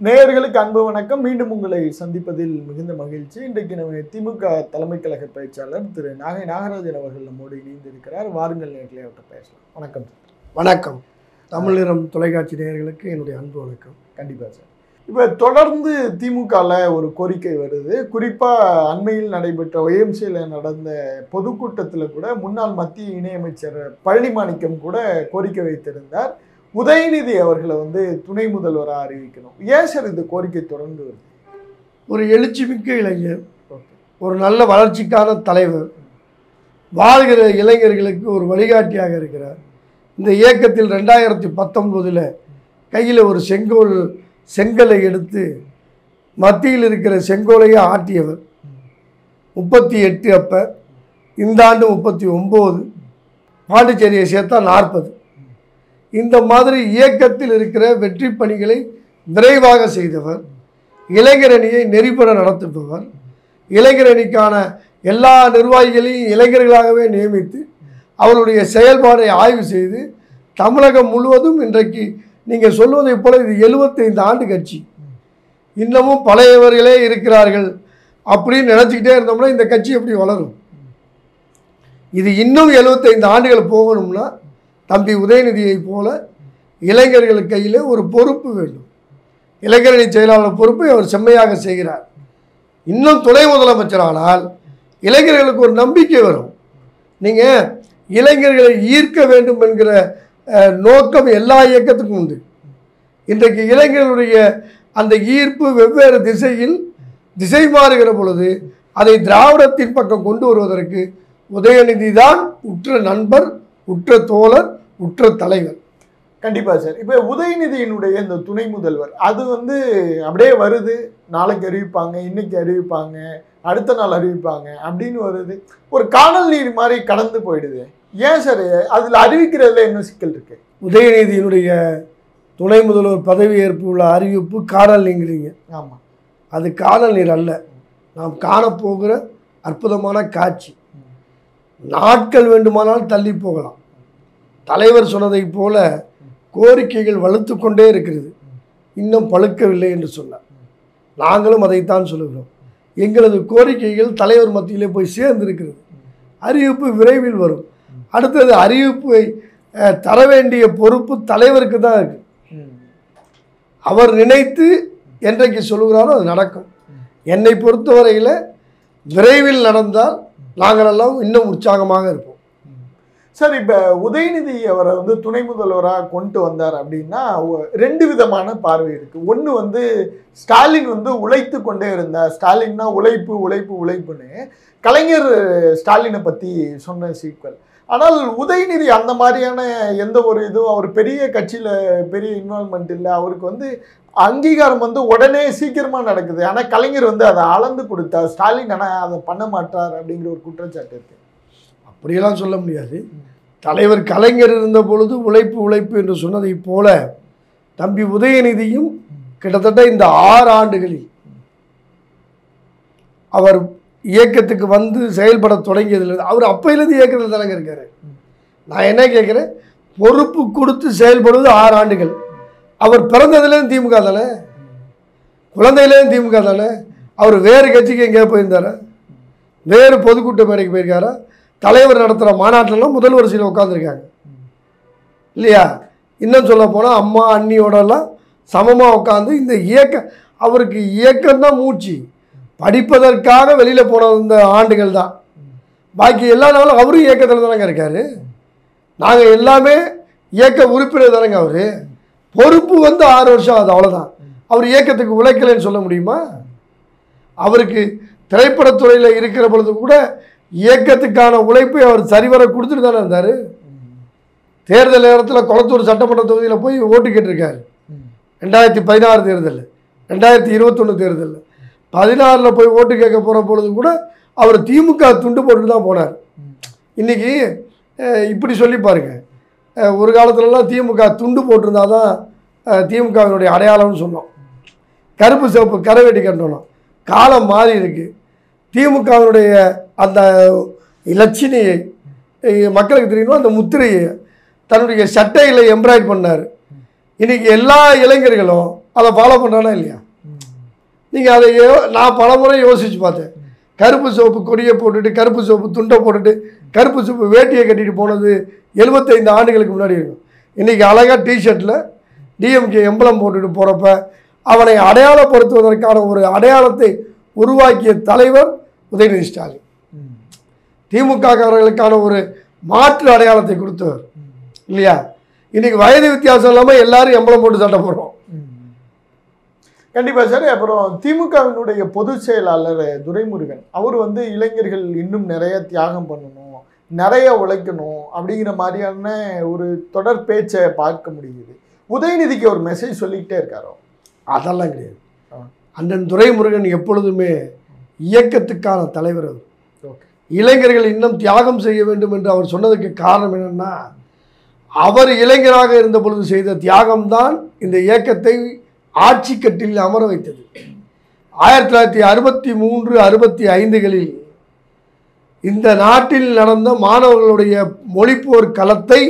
நேயர்களுக்கு அன்பு வணக்கம். மீண்டும் உங்களை சந்திப்பதில் மிகுந்த மகிழ்ச்சி. இன்றைக்கு நம்ம திமுக தலைமை கழக பேச்சாளர் திரு நாகை நாகராஜன் அவர்கள் நம்மோடு இணைந்திருக்கிறார். வாருங்கள் நேயர்களே, அவர்கிட்ட பேசலாம். வணக்கம் சார். வணக்கம். தமிழ் தொலைக்காட்சி நேயர்களுக்கு என்னுடைய அன்பு வணக்கம். கண்டிப்பாக சார். இப்போ தொடர்ந்து திமுகவில் ஒரு கோரிக்கை வருது. குறிப்பாக அண்மையில் நடைபெற்ற ஒய்எம்சியில் நடந்த பொதுக்கூட்டத்தில் கூட முன்னாள் மத்திய இணையமைச்சர் பழனிமாணிக்கம் கூட கோரிக்கை வைத்திருந்தார், உதயநிதி அவர்களை துணை முதல்வராக அறிவிக்கணும். ஏன் சார் இந்த கோரிக்கை தொடர்ந்து வருது? ஒரு எழுச்சிமிக்க இளைஞர், ஒரு நல்ல வளர்ச்சிக்கான தலைவர், வாழ்கிற இளைஞர்களுக்கு ஒரு வழிகாட்டியாக இருக்கிறார். இந்த இயக்கத்தில் 2019 கையில் ஒரு செங்கலை எடுத்து மத்தியில் இருக்கிற செங்கோலையை ஆட்டியவர். 38 அப்போ, இந்த ஆண்டு 39, பாண்டிச்சேரியை சேர்த்தா 40. இந்த மாதிரி இயக்கத்தில் இருக்கிற வெற்றி பணிகளை விரைவாக செய்தவர், இளைஞரணியை நெறிப்பட நடத்துபவர், இளைஞரணிக்கான எல்லா நிர்வாகிகளையும் இளைஞர்களாகவே நியமித்து அவருடைய செயல்பாடை ஆய்வு செய்து தமிழகம் முழுவதும் இன்றைக்கு நீங்கள் சொல்வதைப் போல இது 75 ஆண்டு கட்சி, இன்னமும் பழையவர்களே இருக்கிறார்கள் அப்படின்னு நினச்சிக்கிட்டே இருந்தோம்னா இந்த கட்சி எப்படி வளரும்? இது இன்னும் 75 ஆண்டுகள் போகணும்னா தம்பி உதயநிதியை போல இளைஞர்கள் கையில் ஒரு பொறுப்பு வேண்டும். இளைஞரணி செயலாளர் பொறுப்பை அவர் செம்மையாக செய்கிறார். இன்னும் துணை முதலமைச்சரானால் இளைஞர்களுக்கு ஒரு நம்பிக்கை வரும். நீங்கள் இளைஞர்களை ஈர்க்க வேண்டும் என்கிற நோக்கம் எல்லா இயக்கத்துக்கும் உண்டு. இன்றைக்கு இளைஞர்களுடைய அந்த ஈர்ப்பு வெவ்வேறு திசை மாறுகிற பொழுது அதை திராவிடத்தின் பக்கம் கொண்டு வருவதற்கு உதயநிதி தான் உற்ற நண்பர், உற்ற தோழர், உற்ற தலைவர். கண்டிப்பாக சார். இப்போ உதயநிதியினுடைய இந்த துணை முதல்வர் அது அப்படியே வருது, நாளைக்கு அறிவிப்பாங்க, இன்னைக்கு அறிவிப்பாங்க, அடுத்த நாள் அறிவிப்பாங்க அப்படின்னு வருது. ஒரு காணல் நீர் மாதிரி கடந்து போயிடுது. ஏன் சார் அதில் அறிவிக்கிறதுல என்ன சிக்கல் இருக்கு? உதயநிதியினுடைய துணை முதல்வர் பதவி ஏற்பு உள்ள அறிவிப்பு காணல் நீங்கிறீங்க. ஆமாம், அது காணல் நீர் அல்ல, நாம் காணப்போகிற அற்புதமான காட்சி. நாட்கள் வேண்டுமானால் தள்ளி போகலாம். தலைவர் சொன்னதை போல கோரிக்கைகள் வலுத்து கொண்டே இருக்கிறது, இன்னும் பழுக்கவில்லை என்று சொன்னார். நாங்களும் அதைத்தான் சொல்லுகிறோம். எங்களது கோரிக்கைகள் தலைவர் மத்தியிலே போய் சேர்ந்திருக்கிறது. அறிவிப்பு விரைவில் வரும். அடுத்தது அறிவிப்பை தர வேண்டிய பொறுப்பு தலைவருக்கு தான் இருக்கு. அவர் நினைத்து என்றைக்கு சொல்லுகிறாரோ அது நடக்கும். என்னை பொறுத்தவரையில் விரைவில் நடந்தால் நாங்களெல்லாம் இன்னும் உற்சாகமாக இருப்போம். சார், இப்போ உதயநிதி அவரை துணை முதல்வராக கொண்டு வந்தார் அப்படின்னா ரெண்டு விதமான பார்வை இருக்குது. ஒன்று ஸ்டாலின் உழைத்து கொண்டே இருந்தார். ஸ்டாலின்னா உழைப்பு உழைப்பு உழைப்புன்னு கலைஞர் ஸ்டாலினை பற்றி சொன்ன சீக்வல். ஆனால் உதயநிதி அந்த மாதிரியான எந்த ஒரு இதுவும், அவர் பெரிய கட்சியில் பெரிய இன்வால்மெண்ட் இல்லை. அவருக்கு அங்கீகாரம் உடனே சீக்கிரமாக நடக்குது. ஆனால் கலைஞர் அதை அளந்து கொடுத்தார். ஸ்டாலின் ஆனால் அதை பண்ண மாட்டார் அப்படிங்கிற ஒரு குற்றச்சாட்டு இருக்குது. அப்படியெல்லாம் சொல்ல முடியாது. தலைவர் கலைஞர் இருந்த பொழுது உழைப்பு உழைப்பு என்று சொன்னதை போல தம்பி உதயநிதியும் கிட்டத்தட்ட இந்த 6 ஆண்டுகளில் அவர் இயக்கத்துக்கு செயல்பட தொடங்கியதில் அவர் அப்பையிலேருந்து இயக்கத்தில் தானங்க இருக்காரு. நான் என்ன கேட்குறேன், பொறுப்பு கொடுத்து செயல்படுவது 6 ஆண்டுகள். அவர் பிறந்ததுலேருந்து திமுக தானே, குழந்தையிலேருந்து திமுக தானே. அவர் வேறு கட்சிக்கு எங்கேயா போயிருந்தாரா? வேறு பொதுக்கூட்ட மேடைக்கு போயிருக்காரா? தலைவர் நடத்துகிற மாநாட்டிலலாம் முதல் வரிசையில் உட்காந்துருக்காங்க இல்லையா? இன்னும் சொல்ல போனால் அம்மா அண்ணியோடலாம் சமமாக உட்காந்து இந்த அவருக்கு இயக்கம்தான் மூச்சு. படிப்பதற்காக வெளியில் போன இந்த ஆண்டுகள் தான். பாக்கி எல்லா நாளும் அவரும் இயக்கத்தில் தானங்க இருக்கார். நாங்கள் எல்லாமே இயக்க உறுப்பினர் தானங்க. அவர் பொறுப்பு 6 வருஷம், அது அவ்வளோதான். அவர் இயக்கத்துக்கு உழைக்கலைன்னு சொல்ல முடியுமா? அவருக்கு திரைப்படத்துறையில் இருக்கிற பொழுது கூட இயக்கத்துக்கான உழைப்பை அவர் சரிவர கொடுத்துட்டு தானே இருந்தார். தேர்தல் நேரத்தில் கொளத்தூர் சட்டமன்ற தொகுதியில் போய் ஓட்டு கேட்டிருக்காரு. 2016 தேர்தலில், 2021 தேர்தலில், 16 போய் ஓட்டு கேட்க போகிற பொழுது கூட அவர் திமுக துண்டு போட்டு தான் போனார். இன்றைக்கி இப்படி சொல்லி பாருங்க, ஒரு காலத்துலலாம் திமுக துண்டு போட்டிருந்தா தான் திமுகவினுடைய அடையாளம்னு சொன்னோம். கருப்பு சிவப்பு கரை வெட்டி கட்டணும். காலம் மாறி இருக்குது. திமுகவினுடைய அந்த இலட்சினியை மக்களுக்கு தெரியணும், அந்த முத்திரையை தன்னுடைய சட்டையில் எம்ப்ராய்ட் பண்ணார். இன்றைக்கி எல்லா இளைஞர்களும் அதை ஃபாலோ பண்ணுறானா இல்லையா? நீங்கள் அதை நான் பல முறை யோசித்து பார்த்தேன். கருப்பு சோப்பு கொடியை போட்டுட்டு, கருப்பு சோப்பு துண்டை போட்டுட்டு, கருப்பு சோப்பு வேட்டியை கட்டிட்டு போனது 75 ஆண்டுகளுக்கு முன்னாடி இருக்கும். இன்றைக்கி அழகாக டிஷர்ட்டில் டிஎம்கே எம்பளம் போட்டுட்டு போகிறப்ப அவனை அடையாளப்படுத்துவதற்கான ஒரு அடையாளத்தை உருவாக்கிய தலைவர் உதயநிதி ஸ்டாலின். திமுககாரர்களுக்கான ஒரு மாற்று அடையாளத்தை கொடுத்தவர் இல்லையா? இன்றைக்கி வயது வித்தியாசம் இல்லாமல் எல்லாரும் எம்பளம் போட்டு சட்டை போடுறோம். கண்டிப்பாக சார். அப்புறம் திமுகவினுடைய பொதுச் செயலாளர் துரைமுருகன் அவர் வந்து இளைஞர்கள் இன்னும் நிறைய தியாகம் பண்ணணும், நிறைய உழைக்கணும் அப்படிங்கிற மாதிரியான ஒரு தொடர் பேச்சை பார்க்க முடியுது. உதயநிதிக்கு ஒரு மெசேஜ் சொல்லிக்கிட்டே இருக்காரோ? அதெல்லாம் கிடையாது. அண்ணன் துரைமுருகன் எப்பொழுதுமே இயக்கத்துக்கான தலைவர். அவர் இளைஞர்கள் இன்னும் தியாகம் செய்ய வேண்டும் என்று அவர் சொன்னதுக்கு காரணம் என்னென்னா, அவர் இளைஞராக இருந்த பொழுது செய்த தியாகம்தான் இந்த இயக்கத்தை ஆட்சி கட்டில் அமர வைத்தது. 1963, 65களில் இந்த நாட்டில் நடந்த மாணவர்களுடைய மொழிப்போர் களத்தை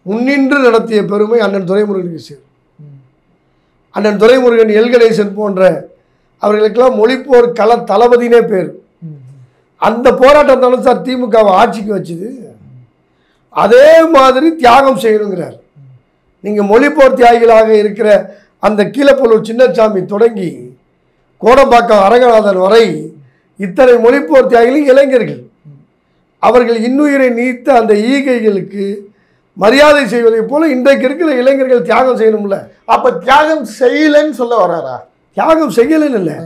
முன்னின்று நடத்திய பெருமை அண்ணன் துரைமுருகனுக்கு சேரும். அண்ணன் துரைமுருகன், எல் கணேசன் போன்ற அவர்களுக்கெல்லாம் மொழிப்போர் கள தளபதினே பேர். அந்த போராட்டம் தானே சார் திமுகவை ஆட்சிக்கு வச்சுது. அதே மாதிரி தியாகம் செய்யணுங்கிறார். நீங்கள் மொழிப்போர் தியாகிகளாக இருக்கிற அந்த கீழப்பள்ளூர் சின்னசாமி தொடங்கி கோடம்பாக்கம் அரங்கநாதன் வரை இத்தனை மொழிப்போர் தியாகிகளும் இளைஞர்கள். அவர்கள் இன்னுயிரை நீத்த அந்த ஈகைகளுக்கு மரியாதை செய்வதை போல இன்றைக்கு இருக்கிற இளைஞர்கள் தியாகம் செய்யணும்ல. அப்போ தியாகம் செய்யலைன்னு சொல்ல வர்றாரா? தியாகம் செய்யலைன்னு இல்லை,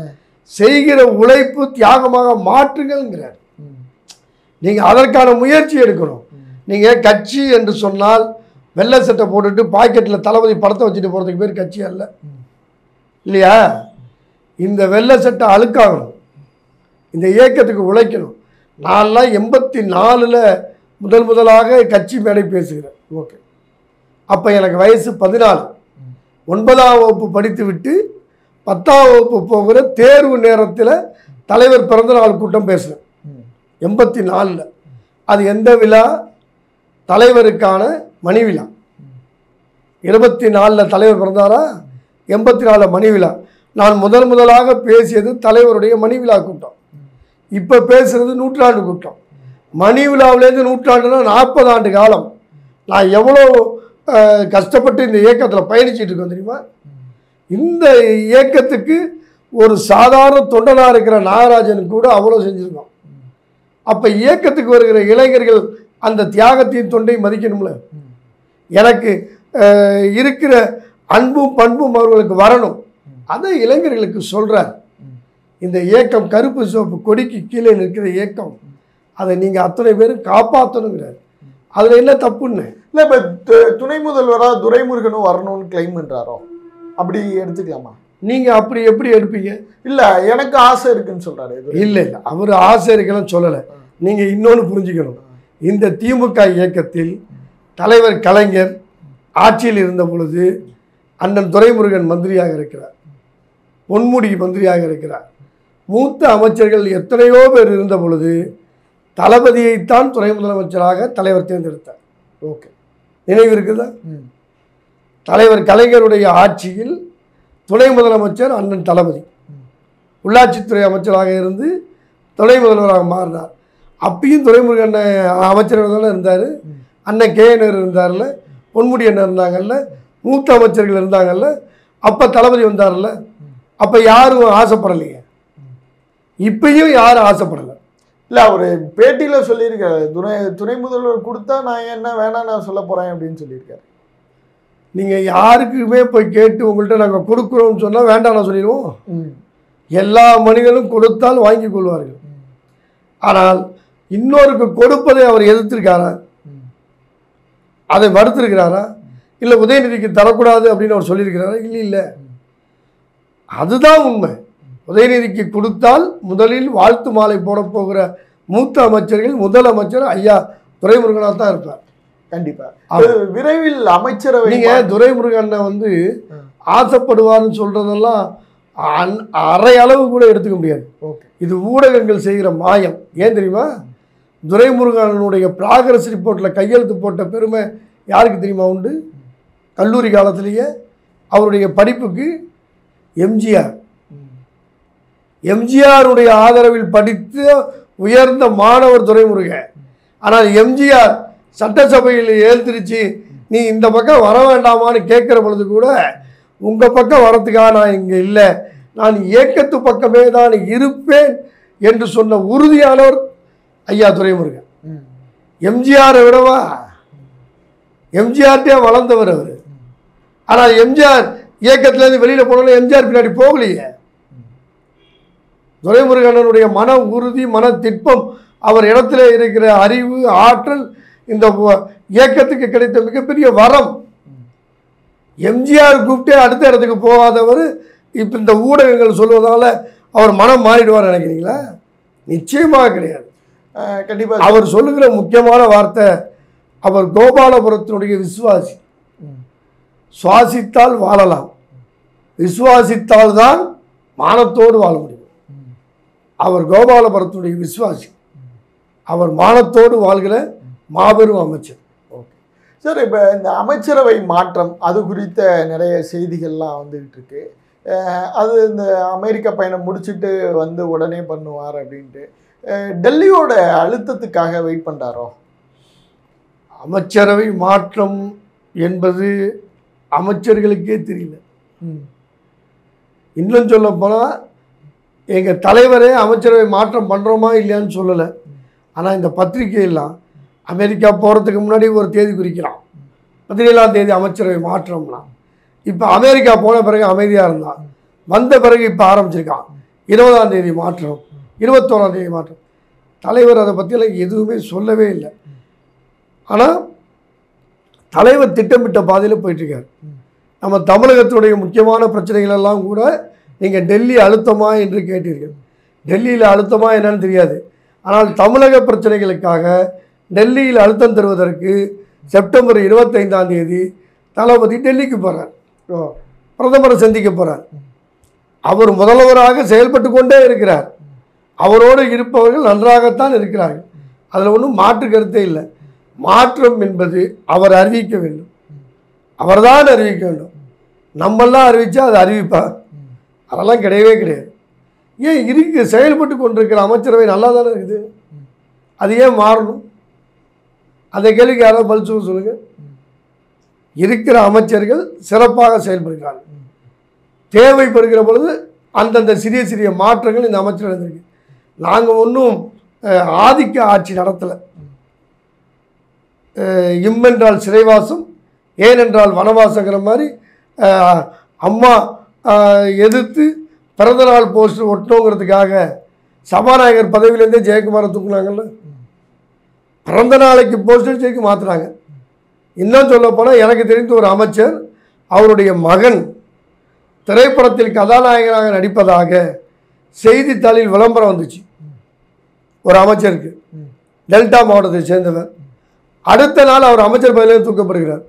செய்கிற உழைப்பு தியாகமாக மாற்றுங்கள்ங்கிறார். நீங்கள் அதற்கான முயற்சி எடுக்கணும். நீங்கள் கட்சி என்று சொன்னால் வெள்ளை சட்டை போட்டுட்டு பாக்கெட்டில் தளபதி படத்தை வச்சுட்டு போகிறதுக்கு பேர் கட்சி அல்ல இல்லையா? இந்த வெள்ளை சட்டை அழுக்காகணும், இந்த இயக்கத்துக்கு உழைக்கணும். நான்லாம் 84ல் முதலாக கட்சி மேடை பேசுகிறேன். ஓகே, அப்போ எனக்கு வயசு 14. 9ஆம் வகுப்பு படித்து விட்டு 10ஆம் வகுப்பு போகிற தேர்வு நேரத்தில் தலைவர் பிறந்தநாள் கூட்டம் பேசுகிறேன் 84ல். அது எந்த விழா? தலைவருக்கான மணி விழா. 24ல் தலைவர் பிறந்தாரா, 84 மணி விழா. நான் முதலாக பேசியது தலைவருடைய மணி விழா கூட்டம். இப்போ பேசுகிறது நூற்றாண்டு கூட்டம். மணி விழாவிலேருந்து நூற்றாண்டுனா 40 ஆண்டு காலம். நான் எவ்வளோ கஷ்டப்பட்டு இந்த இயக்கத்தில் பயணிச்சுட்டு இருக்கோம் தெரியுமா? இந்த இயக்கத்துக்கு ஒரு சாதாரண தொண்டனாக இருக்கிற நாகராஜனுக்கு கூட அவ்வளோ செஞ்சுருக்கோம். அப்போ இயக்கத்துக்கு வருகிற இளைஞர்கள் அந்த தியாகத்தையும் தொண்டை மதிக்கணும்ல. எனக்கு இருக்கிற அன்பும் பண்பும் அவர்களுக்கு வரணும். அதை இளைஞர்களுக்கு சொல்கிறார். இந்த இயக்கம் கருப்பு சோப்பு கொடிக்கு கீழே நிற்கிற இயக்கம், அதை நீங்கள் அத்தனை பேரும் காப்பாற்றணுங்கிறார். அதில் என்ன தப்புன்னு இல்லை. இப்போ துணை முதல்வராக துரைமுருகனும் வரணும்னு கிளைம் பண்ணுறாரோ, அப்படி எடுத்துக்கலாமா? நீங்கள் அப்படி எப்படி எடுப்பீங்க? இல்லை, எனக்கு ஆசை இருக்குன்னு சொல்கிறாரு. இல்லை, அவர் ஆசை இருக்குன்னு சொல்லலை. நீங்கள் இன்னொன்று புரிஞ்சுக்கணும். இந்த திமுக இயக்கத்தில் தலைவர் கலைஞர் ஆட்சியில் இருந்த பொழுது அண்ணன் துரைமுருகன் மந்திரியாக இருக்கிறார், பொன்முடி மந்திரியாக இருக்கிறார். மூத்த அமைச்சர்கள் எத்தனையோ பேர் இருந்த பொழுது தளபதியைத்தான் துணை முதலமைச்சராக தலைவர் தேர்ந்தெடுத்தார். ஓகே, நினைவு இருக்குதா? தலைவர் கலைஞருடைய ஆட்சியில் துணை முதலமைச்சர் அண்ணன் தளபதி உள்ளாட்சித்துறை அமைச்சராக இருந்து துணை முதல்வராக மாறினார். அப்பயும் துரைமுருகன் அமைச்சர்கள் தானே இருந்தார். அண்ணன் KN இருந்தார்ல, பொன்முடி அண்ணன் இருந்தாங்கல்ல, மூத்த அமைச்சர்கள் இருந்தாங்கல்ல. அப்போ தளபதி வந்தார்ல. அப்போ யாரும் ஆசைப்படலையே, இப்பயும் யாரும் ஆசைப்படலை. இல்லை, அவர் பேட்டியில் சொல்லியிருக்காரு, துணை முதல்வர் கொடுத்தா நான் என்ன வேணாம் நான் சொல்ல போகிறேன் அப்படின்னு சொல்லியிருக்காரு. நீங்கள் யாருக்குமே போய் கேட்டு உங்கள்கிட்ட நாங்கள் கொடுக்குறோம்னு சொன்னால் வேண்டாம் நான் சொல்லிடுவோம். எல்லா மனிதனும் கொடுத்தால் வாங்கி கொள்வார்கள். ஆனால் இன்னொருக்கு கொடுப்பதை அவர் எதிர்த்திருக்காரா, அதை மறுத்திருக்கிறாரா? இல்லை உதயநிதிக்கு தரக்கூடாது அப்படின்னு அவர் சொல்லியிருக்கிறாரா? இல்லை. அதுதான் உண்மை. உதயநிதிக்கு கொடுத்தால் முதலில் வாழ்த்து மாலை போட போகிற மூத்த அமைச்சர்கள் முதலமைச்சர் ஐயா துரைமுருகனாக தான் இருப்பார். கண்டிப்பாக விரைவில் அமைச்சரவை. நீங்கள் துரைமுருகனை வந்து ஆசைப்படுவார்னு சொல்கிறதெல்லாம் அரை அளவு கூட எடுத்துக்க முடியாது. இது ஊடகங்கள் செய்கிற மாயம். ஏன் தெரியுமா? துரைமுருகனுடைய ப்ராக்ரஸ் ரிப்போர்ட்டில் கையெழுத்து போட்ட பெருமை யாருக்கு தெரியுமா உண்டு? கல்லூரி காலத்திலேயே அவருடைய படிப்புக்கு எம்ஜிஆர். எம்ஜிஆருடைய ஆதரவில் படித்து உயர்ந்த மாணவர் துரைமுருகன். ஆனால் எம்ஜிஆர் சட்டசபையில் எழுந்திருச்சு நீ இந்த பக்கம் வர வேண்டாமான்னு கேட்குற பொழுது கூட உங்கள் பக்கம் வரத்துக்காக நான் இங்கே இல்லை, நான் இயக்கத்து பக்கமே தான் இருப்பேன் என்று சொன்ன உறுதியானவர் ஐயா துரைமுருகன். எம்ஜிஆரை விடவா? எம்ஜிஆர்ட்டே வளர்ந்தவர் அவர். ஆனால் எம்ஜிஆர் இயக்கத்திலேருந்து வெளியில் போனோன்னு எம்ஜிஆர் பின்னாடி போகலையே. துரைமுருகனுடைய மன உறுதி, மன திட்பம், அவர் இடத்துல இருக்கிற அறிவு, ஆற்றல் இந்த இயக்கத்துக்கு கிடைத்த மிகப்பெரிய வரம். எம்ஜிஆர் கூப்பிட்டே அடுத்த இடத்துக்கு போகாதவர் இப்போ இந்த ஊடகங்கள் சொல்வதால் அவர் மனம் மாறிடுவார் நினைக்கிறீங்களா? நிச்சயமாக கிடையாது. கண்டிப்பாக அவர் சொல்லுகிற முக்கியமான வார்த்தை, அவர் கோபாலபுரத்தினுடைய விசுவாசி. சுவாசித்தால் வாழலாம், விசுவாசித்தால் தான் மானத்தோடு வாழ முடியும். அவர் கோபாலபுரத்தினுடைய விசுவாசி, அவர் மானத்தோடு வாழ்கிற மாபெரும் அமைச்சர். ஓகே சார், இப்போ இந்த அமைச்சரவை மாற்றம் அது குறித்த நிறைய செய்திகள்லாம் வந்துகிட்டு இருக்கு. அது இந்த அமெரிக்க பயணம் முடிச்சுட்டு வந்து உடனே பண்ணுவார் அப்படின்ட்டு டெல்லியோட அழுத்தத்துக்காக வெயிட் பண்ணுறாரோ? அமைச்சரவை மாற்றம் என்பது அமைச்சர்களுக்கே தெரியல. இன்னும் சொல்ல போனால் எங்கள் தலைவரே அமைச்சரவை மாற்றம் பண்ணுறோமா இல்லையான்னு சொல்லலை. ஆனால் இந்த பத்திரிகையெல்லாம் அமெரிக்கா போகிறதுக்கு முன்னாடி ஒரு தேதி குறிக்கிறான், 17ஆம் தேதி அமைச்சரவை மாற்றம்லாம். இப்போ அமெரிக்கா போன பிறகு அமைதியாக இருந்தான், வந்த பிறகு இப்போ ஆரம்பிச்சிருக்கான் 20ஆம் தேதி மாற்றம், 21ஆம் தேதி மாற்றம். தலைவர் அதை பற்றியெல்லாம் எதுவுமே சொல்லவே இல்லை. ஆனால் தலைவர் திட்டமிட்ட பாதையில் போயிட்டுருக்கார். நம்ம தமிழகத்துடைய முக்கியமான பிரச்சனைகள் எல்லாம் கூட நீங்கள் டெல்லி அழுத்தமா என்று கேட்டீர்கள். டெல்லியில் அழுத்தமா என்னன்னு தெரியாது. ஆனால் தமிழக பிரச்சனைகளுக்காக டெல்லியில் அழுத்தம் தருவதற்கு செப்டம்பர் 25ஆம் தேதி தளபதி டெல்லிக்கு போகிறார், பிரதமரை சந்திக்க போகிறார். அவர் முதல்வராக செயல்பட்டு கொண்டே இருக்கிறார். அவரோடு இருப்பவர்கள் நன்றாகத்தான் இருக்கிறார்கள், அதில் ஒன்றும் மாற்று கருத்தே இல்லை. மாற்றம் என்பது அவர் அறிவிக்க வேண்டும், அவர்தான் அறிவிக்க வேண்டும். நம்மெல்லாம் அறிவித்தா அது அறிவிப்பார், அதெல்லாம் கிடையவே கிடையாது. ஏன் இருக்கு செயல்பட்டு கொண்டிருக்கிற அமைச்சரவை நல்லா தானே இருக்குது, அது ஏன் மாறணும்? அந்த கேள்விக்கு யாராவது பதில் சொல்லுங்கள். இருக்கிற அமைச்சர்கள் சிறப்பாக செயல்படுகிறார்கள். தேவைப்படுகிற பொழுது அந்தந்த சிறிய சிறிய மாற்றங்கள் இந்த அமைச்சர்கள் இருந்திருக்கு. நாங்கள் ஒன்றும் ஆதிக்க ஆட்சி நடத்தலை. இம்மென்றால் சிறைவாசம், ஏனென்றால் வனவாசங்கிற மாதிரி அம்மா எதிர்த்து பிறந்தநாள் போஸ்டர் ஒட்டணுங்கிறதுக்காக சபாநாயகர் பதவியிலேருந்தே ஜெயக்குமாரை தூக்குனாங்கல்ல. பிறந்த நாளைக்கு போஸ்டர் ஜெயிக்கு மாற்றுறாங்க. இன்னும் சொல்ல போனால் எனக்கு தெரிந்த ஒரு அமைச்சர் அவருடைய மகன் திரைப்படத்தில் கதாநாயகனாக நடிப்பதாக செய்தித்தாளில் விளம்பரம் வந்துச்சு. ஒரு அமைச்சருக்கு, டெல்டா மாவட்டத்தை சேர்ந்தவர். அடுத்த நாள் அவர் அமைச்சர் பதவியிலிருந்து தூக்கப்படுகிறார்.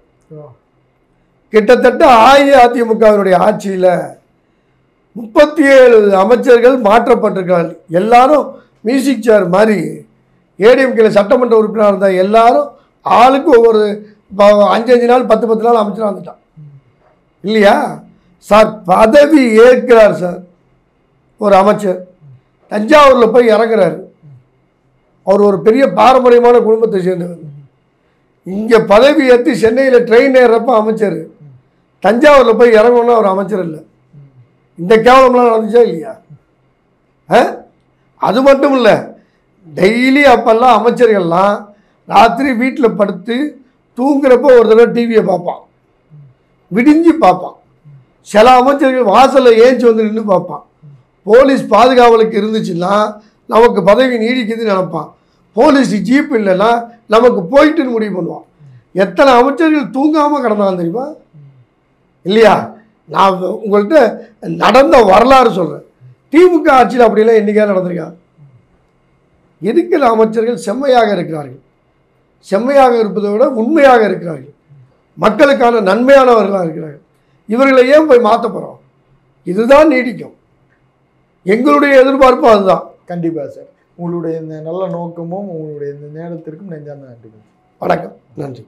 கிட்டத்தட்ட அஇஅதிமுகவினுடைய ஆட்சியில் 37 அமைச்சர்கள் மாற்றப்பட்டிருக்கிறார்கள். எல்லாரும் மியூசிக் சேர் மாதிரி ஏடிஎம்கேல சட்டமன்ற உறுப்பினராக இருந்தால் எல்லாரும் ஆளுக்கு ஒவ்வொரு 5 நாள் 10 நாள் அமைச்சராக வந்துட்டான் இல்லையா சார்? பதவி ஏற்கிறார் சார் ஒரு அமைச்சர், தஞ்சாவூரில் போய் இறங்குறாரு. அவர் ஒரு பெரிய பாரம்பரியமான குடும்பத்தை சேர்ந்தவர். இங்கே பதவி ஏற்றி சென்னையில் ட்ரெயின் ஏறப்ப அமைச்சர், தஞ்சாவூரில் போய் இறங்கணும்னா அவர் அமைச்சர் இல்லை. இந்த கேவலம்லாம் நடந்துச்சா இல்லையா? அது மட்டும் இல்லை, டெய்லி அப்போல்லாம் அமைச்சர்கள்லாம் ராத்திரி வீட்டில் படுத்து தூங்குறப்போ ஒரு தடவை டிவியை பார்ப்பான், விடிஞ்சு பார்ப்பான். சில அமைச்சர்கள் வாசலில் ஏஞ்சி வந்து நின்று பார்ப்பான். போலீஸ் பாதுகாவலுக்கு இருந்துச்சுன்னா நமக்கு பதவி நீடிக்குதுன்னு நினைப்பான். போலீஸ் ஜீப் இல்லைன்னா நமக்கு போயிட்டுன்னு முடிவு பண்ணுவான். எத்தனை அமைச்சர்கள் தூங்காமல் கிடந்தாங்க தெரியுமா? இல்லையா? நான் உங்கள்கிட்ட நடந்த வரலாறு சொல்கிறேன். திமுக ஆட்சியில் அப்படிலாம் என்றைக்கா நடந்திருக்கா? இருக்கிற அமைச்சர்கள் செம்மையாக இருக்கிறார்கள். செம்மையாக இருப்பதை விட உண்மையாக இருக்கிறார்கள், மக்களுக்கான நன்மையானவர்களாக இருக்கிறார்கள். இவர்களை ஏன் போய் மாற்ற போகிறோம்? இதுதான் நீடிக்கும். எங்களுடைய எதிர்பார்ப்பு அதுதான். கண்டிப்பாக சார், உங்களுடைய இந்த நல்ல நோக்கமும் உங்களுடைய இந்த நேரத்திற்கும் நெஞ்சார்ந்த நன்றி. வணக்கம், நன்றி.